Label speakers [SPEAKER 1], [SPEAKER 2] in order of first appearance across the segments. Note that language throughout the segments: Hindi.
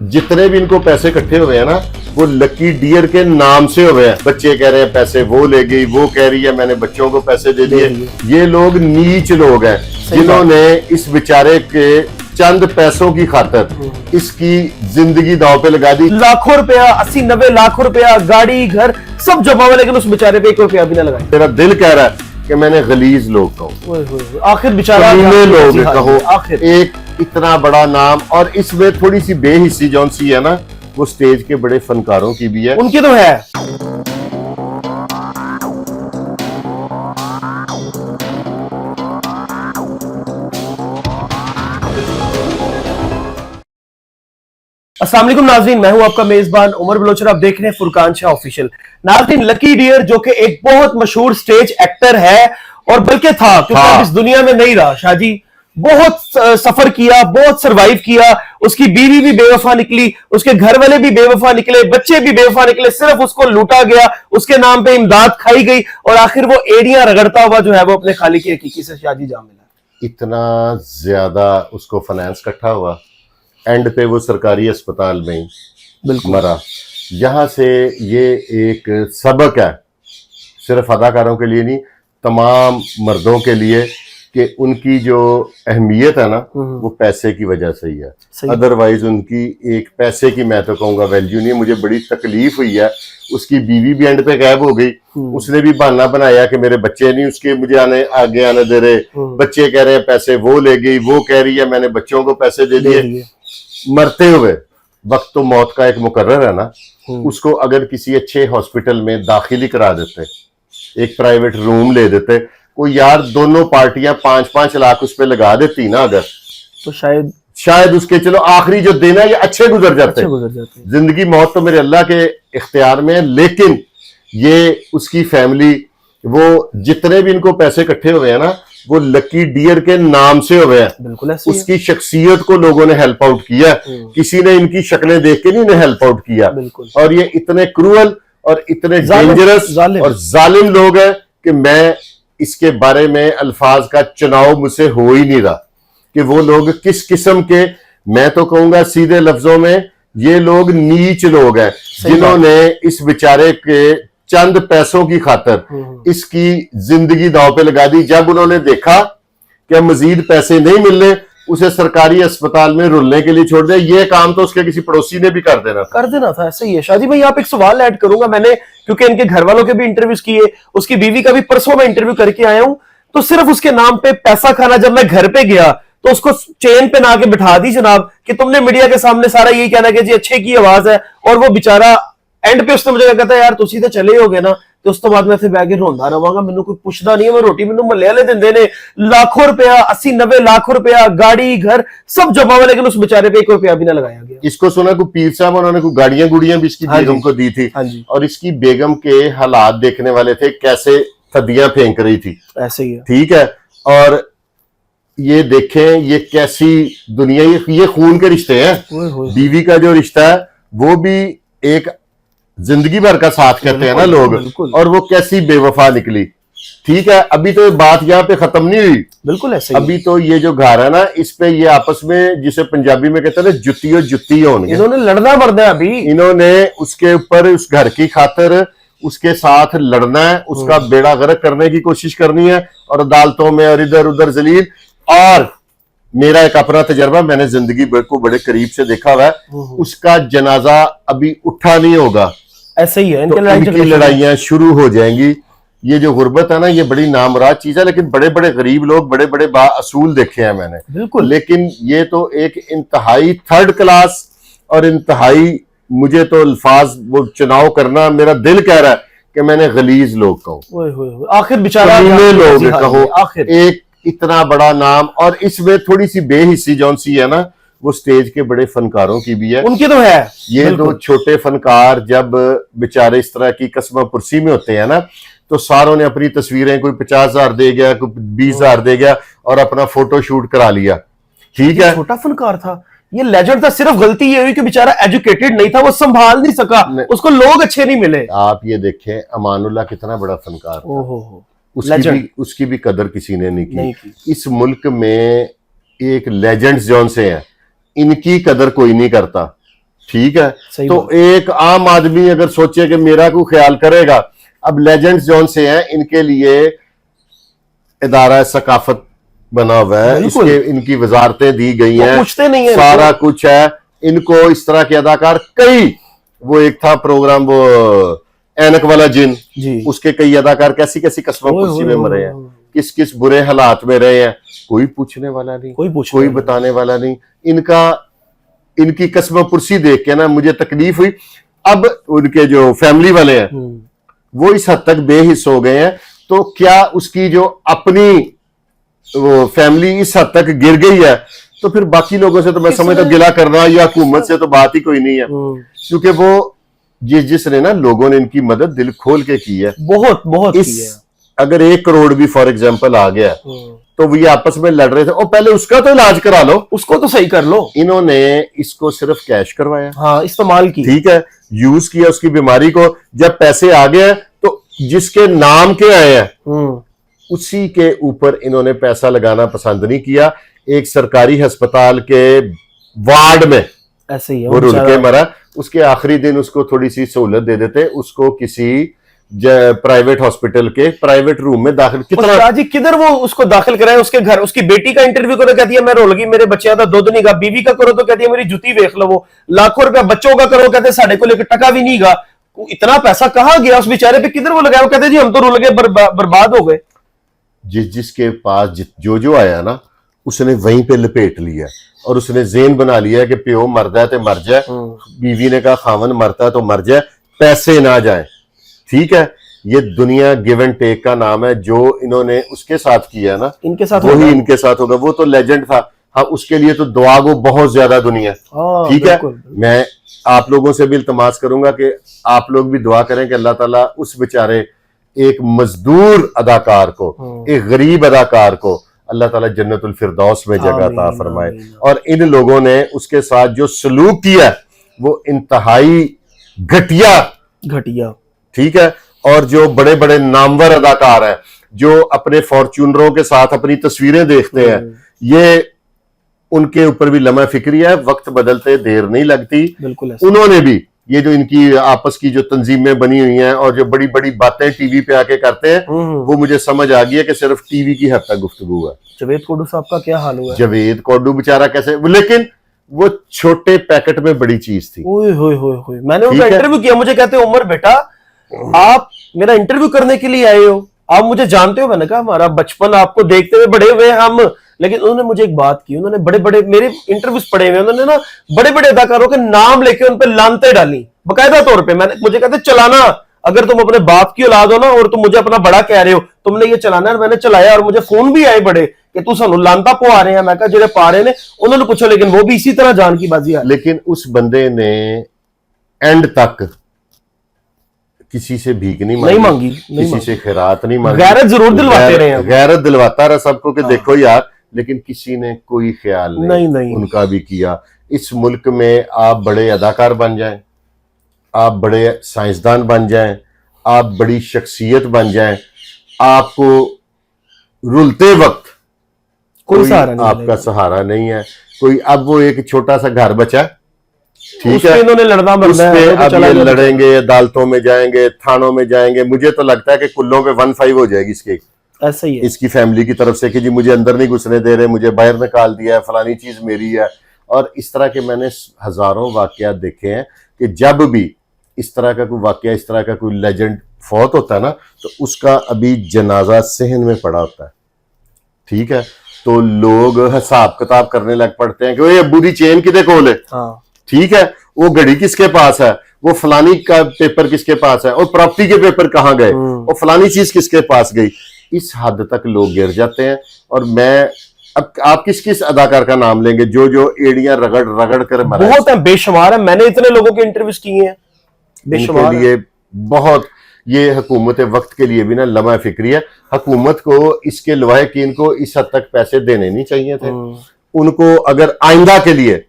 [SPEAKER 1] जितने भी इनको पैसे इकट्ठे हुए हैं ना, वो लकी डियर के नाम से हुए हैं। बच्चे कह रहे हैं पैसे वो ले गई, वो कह रही है मैंने बच्चों को पैसे दे दिए। ये लोग नीच लोग हैं जिन्होंने इस बेचारे के चंद पैसों की खातर इसकी जिंदगी दांव पे लगा दी।
[SPEAKER 2] लाखों रुपया, 80-90 लाख रुपया, गाड़ी घर सब जमा हुआ, लेकिन उस बेचारे पे 1 रुपया भी ना लगाया।
[SPEAKER 1] मेरा दिल कह रहा है कि मैंने गलीज लोग कहूं,
[SPEAKER 2] आखिर बेचारा
[SPEAKER 1] लोग कहो, आखिर एक इतना बड़ा नाम, और इसमें थोड़ी सी बेहिस्सी जौन सी है ना, वो स्टेज के बड़े फनकारों की भी है।
[SPEAKER 2] उनकी तो है। अस्सलाम वालेकुम नाज़रीन, मैं हूं आपका मेजबान उमर बलोच। आप देख रहे हैं फुरकान शाह ऑफिशियल। नाज़रीन, लकी डियर जो कि एक बहुत मशहूर स्टेज एक्टर है, और बल्कि था, क्योंकि इस दुनिया में नहीं रहा। शाहजी बहुत सफर किया, बहुत सरवाइव किया। उसकी बीवी भी बेवफा निकली, उसके घर वाले भी बेवफा निकले, बच्चे भी बेवफा निकले, सिर्फ उसको लूटा गया, उसके नाम पे इमदाद खाई गई, और आखिर वो एड़ियां रगड़ता हुआ जो है वो अपने खालिक की हकीकी से शाहजी जा मिला।
[SPEAKER 1] इतना ज्यादा उसको फाइनेंस इकट्ठा हुआ, एंड पे वो सरकारी अस्पताल में ही मरा। यहां से ये एक सबक है, सिर्फ अदाकारों के लिए नहीं, तमाम मर्दों के लिए, कि उनकी जो अहमियत है ना, वो पैसे की वजह से ही है। अदरवाइज उनकी एक पैसे की, मैं तो कहूँगा, वैल्यू नहीं है। मुझे बड़ी तकलीफ हुई है, उसकी बीवी भी एंड पे गायब हो गई। उसने भी बहाना बनाया कि मेरे बच्चे नहीं उसके मुझे आगे आने दे रहे, बच्चे कह रहे हैं पैसे वो ले गई, वो कह रही है मैंने बच्चों को पैसे दे दिए। मरते हुए वक्त तो मौत का एक मुकर्रर है ना, उसको अगर किसी अच्छे हॉस्पिटल में दाखिल करा देते, एक प्राइवेट रूम ले देते, कोई यार दोनों पार्टियां 5-5 लाख उस पर लगा देती ना, अगर
[SPEAKER 2] तो शायद
[SPEAKER 1] उसके चलो आखिरी जो दिन है ये अच्छे गुजर जाते। जिंदगी मौत तो मेरे अल्लाह के इख्तियार में है, लेकिन ये उसकी फैमिली, वो जितने भी इनको पैसे इकट्ठे हुए हैं ना, वो लकी डियर के नाम से हुए हैं।
[SPEAKER 2] बिल्कुल
[SPEAKER 1] उसकी शख्सियत को लोगों ने हेल्प आउट किया, किसी ने इनकी शक्लें देख के नहीं इन्हें हेल्प आउट किया। और ये इतने क्रूअल और इतने डेंजरस और जालिम लोग हैं कि मैं इसके बारे में अल्फाज का चुनाव मुझसे हो ही नहीं रहा कि वो लोग किस किस्म के, मैं तो कहूंगा सीधे लफ्जों में, ये लोग नीच लोग हैं जिन्होंने इस बेचारे के चंद पैसों की खातर इसकी जिंदगी दांव पे लगा दी। जब उन्होंने देखा कि मजीद पैसे नहीं मिल रहे, उसे सरकारी अस्पताल में रुलने के लिए छोड़ दिया। ये काम तो उसके किसी पड़ोसी ने भी कर देना था।
[SPEAKER 2] ऐसा ही है। शादी भाई, आप एक सवाल ऐड करूंगा मैंने, क्योंकि इनके घर वालों के भी इंटरव्यूज किए, उसकी बीवी का भी परसों में इंटरव्यू करके आया हूं, तो सिर्फ उसके नाम पे पैसा खाना। जब मैं घर पे गया तो उसको चेन पे ना के बिठा दी जनाब, कि तुमने मीडिया के सामने सारा यही कहना कि जी अच्छे की आवाज है, और वो बेचारा एंड पे उसने मुझे कहता है यार तुसी तो चले हो गए ना, तो उस तो बाद मैं फिर बैग रोंदा रहांगा, मैनू कोई पुछदा नहीं है, मैं रोटी मैनू मल्ले वाले दिंदे ने, लाखों रुपया, 80-90 लाख रुपया, गाड़ी घर सब जमा हुआ, लेकिन उस बेचारे पे 1 रुपया भी ना लगाया गया।
[SPEAKER 1] इसको सुना कोई पीर साहब उन्होंने कोई गाड़ियां गुड़ियां भी इसकी बेगम को दी थी, और इसकी बेगम के हालात देखने वाले थे, कैसे थदियां फेंक रही थी।
[SPEAKER 2] ऐसे ही है, ठीक
[SPEAKER 1] है। और ये देखें ये कैसी दुनिया, ये खून के रिश्ते हैं। बीवी का जो रिश्ता है वो भी एक जिंदगी भर का साथ करते हैं ना लोग, और वो कैसी बेवफा निकली। ठीक है, अभी तो बात यहाँ पे खत्म नहीं हुई,
[SPEAKER 2] बिल्कुल ऐसे।
[SPEAKER 1] अभी तो ये जो घर है ना, इस पे ये आपस में, जिसे पंजाबी में कहते हैं ना, जुत्ती और जुत्ती होंगे,
[SPEAKER 2] इन्होंने लड़ना मरना है। अभी इन्होंने
[SPEAKER 1] उसके ऊपर, उस घर की खातर उसके साथ लड़ना है, उसका बेड़ा गर्क करने की कोशिश करनी है, और अदालतों में और इधर उधर जलील। और मेरा एक अपना तजर्बा, मैंने जिंदगी को बड़े करीब से देखा हुआ है, उसका जनाजा अभी उठा नहीं होगा,
[SPEAKER 2] ऐसे ही है।
[SPEAKER 1] इनकी लड़ाइयां शुरू हो जाएंगी। ये जो गुर्बत है ना, ये बड़ी नामराद चीज है, लेकिन बड़े बड़े गरीब लोग, बड़े बड़े बाअसूल देखे हैं मैंने,
[SPEAKER 2] बिल्कुल।
[SPEAKER 1] लेकिन ये तो एक इंतहाई थर्ड क्लास, और इंतहाई, मुझे तो अल्फाज वो चुनाव करना, मेरा दिल कह रहा है कि मैंने गलीज लोग कहूं,
[SPEAKER 2] आखिर बेचारा
[SPEAKER 1] लोग कहो, एक इतना बड़ा नाम, और इसमें थोड़ी सी बेहिस्सी जौन सी है ना, वो स्टेज के बड़े फनकारों की भी है।
[SPEAKER 2] उनकी तो है।
[SPEAKER 1] ये दो छोटे फनकार जब बेचारे इस तरह की कस्म पुरसी में होते हैं ना, तो सारों ने अपनी तस्वीरें, कोई 50,000 दे गया, कोई 20,000 दे गया, और अपना फोटो शूट करा लिया। ठीक है,
[SPEAKER 2] छोटा फनकार था, ये लेजेंड था। सिर्फ गलती ये हुई कि बेचारा एजुकेटेड नहीं था, वो संभाल नहीं सका, उसको लोग अच्छे नहीं मिले।
[SPEAKER 1] आप ये देखें, अमानुल्लाह कितना बड़ा फनकार था, उसकी भी कदर किसी ने नहीं की। इस मुल्क में एक लेजेंड्स जौन से हैं, इनकी कदर कोई नहीं करता। ठीक है।
[SPEAKER 2] सही
[SPEAKER 1] तो एक आम आदमी अगर सोचे कि मेरा कोई ख्याल करेगा, अब लेजेंड्स जौन से हैं इनके लिए इदारा सकाफत बना हुआ है,
[SPEAKER 2] बिल्कुल।
[SPEAKER 1] इसके इनकी वजारतें दी गई
[SPEAKER 2] वो
[SPEAKER 1] हैं,
[SPEAKER 2] पूछते नहीं है
[SPEAKER 1] सारा
[SPEAKER 2] इनको।
[SPEAKER 1] कुछ है। इनको इस तरह के अदाकार कई, वो एक था प्रोग्राम वो ऐनक वाला जिन,
[SPEAKER 2] जी।
[SPEAKER 1] उसके कई अदाकार कैसी कैसी कस्बों
[SPEAKER 2] ओए
[SPEAKER 1] कुर्सी
[SPEAKER 2] होए
[SPEAKER 1] में मरे हैं,
[SPEAKER 2] होए।
[SPEAKER 1] किस किस बुरे हालात में रहे हैं, कोई पूछने वाला नहीं,
[SPEAKER 2] कोई पूछने
[SPEAKER 1] कोई
[SPEAKER 2] वाला
[SPEAKER 1] बताने वाला नहीं। इनकी कस्बों पुरसी देख के ना मुझे तकलीफ हुई। अब उनके जो फैमिली वाले हैं वो इस हद तक बेहिस हो गए हैं, तो क्या उसकी जो अपनी वो फैमिली इस हद तक गिर गई है, तो फिर बाकी लोगों से तो मैं समझता हूं गिला करना या हुकूमत से तो बात ही कोई नहीं है, क्योंकि वो जिसने ना लोगों ने इनकी मदद दिल खोल के की है।
[SPEAKER 2] बहुत बहुत की है।
[SPEAKER 1] अगर 1 करोड़ भी फॉर एग्जाम्पल आ गया तो वो ये आपस में लड़ रहे थे, और पहले उसका तो इलाज करा लो,
[SPEAKER 2] उसको तो सही कर लो।
[SPEAKER 1] इन्होंने इसको सिर्फ कैश करवाया,
[SPEAKER 2] हाँ, इस्तेमाल की।
[SPEAKER 1] ठीक है, यूज किया उसकी बीमारी को। जब पैसे आ गए तो जिसके नाम के आए हैं उसी के ऊपर इन्होंने पैसा लगाना पसंद नहीं किया। एक सरकारी अस्पताल के वार्ड में
[SPEAKER 2] ऐसे ही है
[SPEAKER 1] वो रुल के मरा, उसके आखिरी दिन उसको थोड़ी सी सहूलत दे देते, उसको किसी प्राइवेट हॉस्पिटल के प्राइवेट रूम में दाखिल। कितना
[SPEAKER 2] जी किधर वो उसको दाखिल कराए, उसके घर उसकी बेटी का इंटरव्यू करो, कहती है मैं रोल गई, मेरे बच्चे का दुध नहीं गा। बीवी का करो तो कहती है मेरी जुती देख लो। वो लाखों रुपया बच्चों का करो, कहते साढ़े को लेकर टका भी नहीं गा। इतना पैसा कहाँ गया उस बेचारे पे, किधर वो लगाया? वो कहते जी हम तो रुल गए, बर्बाद हो गए।
[SPEAKER 1] जिसके पास जो आया ना उसने वहीं पे लपेट लिया और उसने जेन बना लिया कि प्यो मरदा है तो मर जाए, बीवी ने कहा खावन मरता है तो मर जाए, पैसे ना जाए। ठीक है, ये दुनिया गिव एंड टेक का नाम है। जो इन्होंने उसके साथ किया ना
[SPEAKER 2] इनके साथ
[SPEAKER 1] वही इनके साथ होगा। वो तो लेजेंड था। हाँ, उसके लिए तो दुआ गो बहुत ज्यादा दुनिया। ठीक है, मैं आप लोगों से भी इल्तमास करूंगा कि आप लोग भी दुआ करें कि अल्लाह ताला उस बेचारे एक मजदूर अदाकार को, एक गरीब अदाकार को अल्लाह ताला जन्नतुल फिरदौस में जगह अता फरमाए। और इन लोगों ने उसके साथ जो सलूक किया वो इंतहाई घटिया। ठीक है, और जो बड़े बड़े नामवर अदाकार हैं जो अपने फॉर्च्यूनरों के साथ अपनी तस्वीरें देखते हैं, ये उनके ऊपर भी लम्हा फिक्री है। वक्त बदलते देर नहीं लगती।
[SPEAKER 2] बिल्कुल।
[SPEAKER 1] उन्होंने भी ये जो इनकी आपस की जो तंजीमें बनी हुई हैं और जो बड़ी बड़ी बातें टीवी पे आके करते हैं, वो मुझे समझ आ गई है कि सिर्फ टीवी की हद तक गुफ्तगू है।
[SPEAKER 2] जावेद कोडू साहब का क्या हाल हुआ है?
[SPEAKER 1] जावेद कोडू बेचारा कैसे, लेकिन वो छोटे पैकेट में बड़ी चीज थी।
[SPEAKER 2] मैंने उनका इंटरव्यू किया, मुझे कहते उमर बेटा आप मेरा इंटरव्यू करने के लिए आए हो, आप मुझे जानते हो? मैंने कहा हमारा बचपन आपको देखते हुए बड़े हुए हम। लेकिन उन्होंने मुझे एक बात की, उन्होंने बड़े बड़े मेरे इंटरव्यूज पढ़े हुए, उन्होंने ना बड़े बड़े अदाकारों के नाम लेके उन पे लानते डाली बकायदा तौर पे। मुझे कहते चलाना, अगर तुम अपने बाप की औलाद हो ना और तुम मुझे अपना बड़ा कह रहे हो, तुमने ये चलाना है। मैंने चलाया और मुझे फोन भी आए बड़े कि तू सानू लानता पवा रहे हैं। मैं कहा जेड़े पा रहे ने उन्होंने पूछो, लेकिन वो भी इसी तरह जान की बाजी है।
[SPEAKER 1] लेकिन उस बंदे ने एंड तक किसी से भीख नहीं मांगी, किसी से खैरात नहीं मांगी।
[SPEAKER 2] गैरत जरूर दिलवाते रहे हैं,
[SPEAKER 1] गैरत दिलवाता रहा सबको कि देखो यार, लेकिन किसी ने कोई ख्याल नहीं उनका भी किया। इस मुल्क में आप बड़े अदाकार बन जाएं, आप बड़े साइंसदान बन जाएं, आप बड़ी शख्सियत बन जाएं, आपको रुलते वक्त कोई सहारा नहीं, आपका सहारा नहीं है कोई। अब वो एक छोटा सा घर बचा, ठीक है,
[SPEAKER 2] इन्होंने लड़ना मरना है,
[SPEAKER 1] अब ये लड़ेंगे, अदालतों में जाएंगे, थानों में जाएंगे। मुझे तो लगता है कि कुल्लों पे 1-5 हो जाएगी इसकी,
[SPEAKER 2] ऐसा ही है।
[SPEAKER 1] इसकी फैमिली की तरफ से कि जी मुझे अंदर नहीं घुसने दे रहे, मुझे बाहर निकाल दिया है, फलानी चीज मेरी है। और इस तरह के मैंने हजारों वाकयात देखे हैं कि जब भी इस तरह का कोई वाकया, इस तरह का कोई लेजेंड फौत होता है ना, तो उसका अभी जनाजा सहन में पड़ा होता है। ठीक है, तो लोग हिसाब किताब करने लग पड़ते हैं कि वो अब्बू दी चेन किदे कोल है, ठीक है, वो घड़ी किसके पास है, वो फलानी का पेपर किसके पास है, और प्रॉपर्टी के पेपर कहाँ गए, और फलानी चीज किसके पास गई। इस हद तक लोग गिर जाते हैं। और मैं अब आप किस किस अदाकार का नाम लेंगे जो एड़ियां रगड़ रगड़ कर मरा?
[SPEAKER 2] बहुत है, बेशुमार है। मैंने इतने लोगों के इंटरव्यूज किए हैं,
[SPEAKER 1] बेशुमार लिए बहुत। ये हुकूमत वक्त के लिए भी ना लम्हा फिक्री है। हुकूमत को इसके लवाहिकीन को इस हद तक पैसे देने नहीं चाहिए थे। उनको अगर आइंदा के लिए,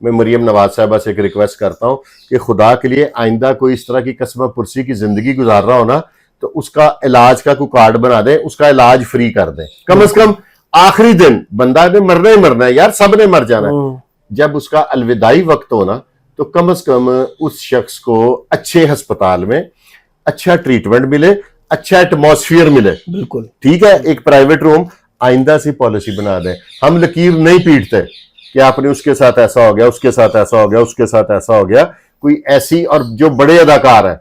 [SPEAKER 1] मैं मरियम नवाज साहबा से एक रिक्वेस्ट करता हूं कि खुदा के लिए आइंदा कोई इस तरह की कस्बा पुरसी की जिंदगी गुजार रहा हो ना, तो उसका इलाज का कोई कार्ड बना दें, उसका इलाज फ्री कर दें। कम से कम आखिरी दिन बंदा ने मरना ही मरना है यार, सब ने मर जाना है। जब उसका अलविदाई वक्त हो ना, तो कम से कम उस शख्स को अच्छे अस्पताल में अच्छा ट्रीटमेंट मिले, अच्छा एटमॉस्फेयर मिले।
[SPEAKER 2] बिल्कुल
[SPEAKER 1] ठीक है, एक प्राइवेट रूम, आइंदा से पॉलिसी बना दें। हम लकीर नहीं पीटते कि आपने उसके साथ ऐसा हो गया, उसके साथ ऐसा हो गया, उसके साथ ऐसा हो गया। कोई ऐसी, और जो बड़े अदाकार हैं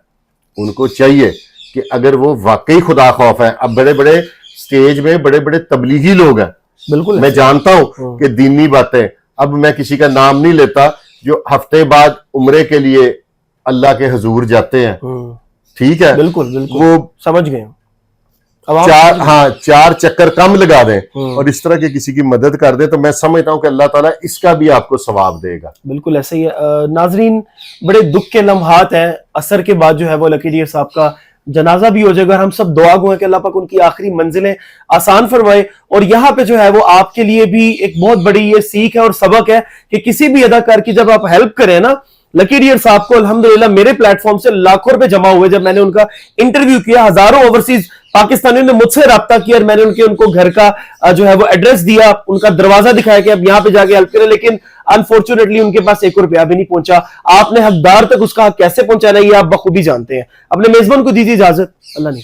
[SPEAKER 1] उनको चाहिए कि अगर वो वाकई खुदा खौफ है, अब बड़े बड़े स्टेज में बड़े बड़े तबलीगी लोग हैं,
[SPEAKER 2] बिल्कुल
[SPEAKER 1] मैं जानता हूं कि दीनी बातें, अब मैं किसी का नाम नहीं लेता, जो हफ्ते बाद उम्रे के लिए अल्लाह के हजूर जाते हैं, ठीक है,
[SPEAKER 2] बिल्कुल बिल्कुल
[SPEAKER 1] वो
[SPEAKER 2] समझ गए।
[SPEAKER 1] चार चक्कर कम लगा दें और इस तरह के किसी की मदद कर दें, तो मैं समझता हूं कि अल्लाह ताला इसका भी आपको सवाब देगा।
[SPEAKER 2] बिल्कुल ऐसे ही है। नाजरीन, बड़े दुख के लम्हात हैं। असर के बाद जो है वो लकी डियर साहब का जनाजा भी हो जाएगा। हम सब दुआ गो हैं कि अल्लाह पाक उनकी आखिरी मंजिलें आसान फरमाए। और यहाँ पे जो है वो आपके लिए भी एक बहुत बड़ी ये सीख है और सबक है कि किसी भी अदाकार की जब आप हेल्प करें ना, लकी डियर साहब को अल्हम्दुलिल्लाह मेरे प्लेटफॉर्म से लाखों रुपए जमा हुए। जब मैंने उनका इंटरव्यू किया, हजारों ओवरसीज पाकिस्तानियों ने मुझसे राब्ता किया और मैंने उनको घर का जो है वो एड्रेस दिया, उनका दरवाजा दिखाया कि अब यहाँ पे जाके हेल्प करें, लेकिन अनफॉर्चुनेटली उनके पास 1 रुपया भी नहीं पहुंचा। आपने हकदार तक उसका हक कैसे पहुंचाना, ये आप बखूबी जानते हैं। अपने मेजबान को दीजिए इजाजत। अल्लाह ने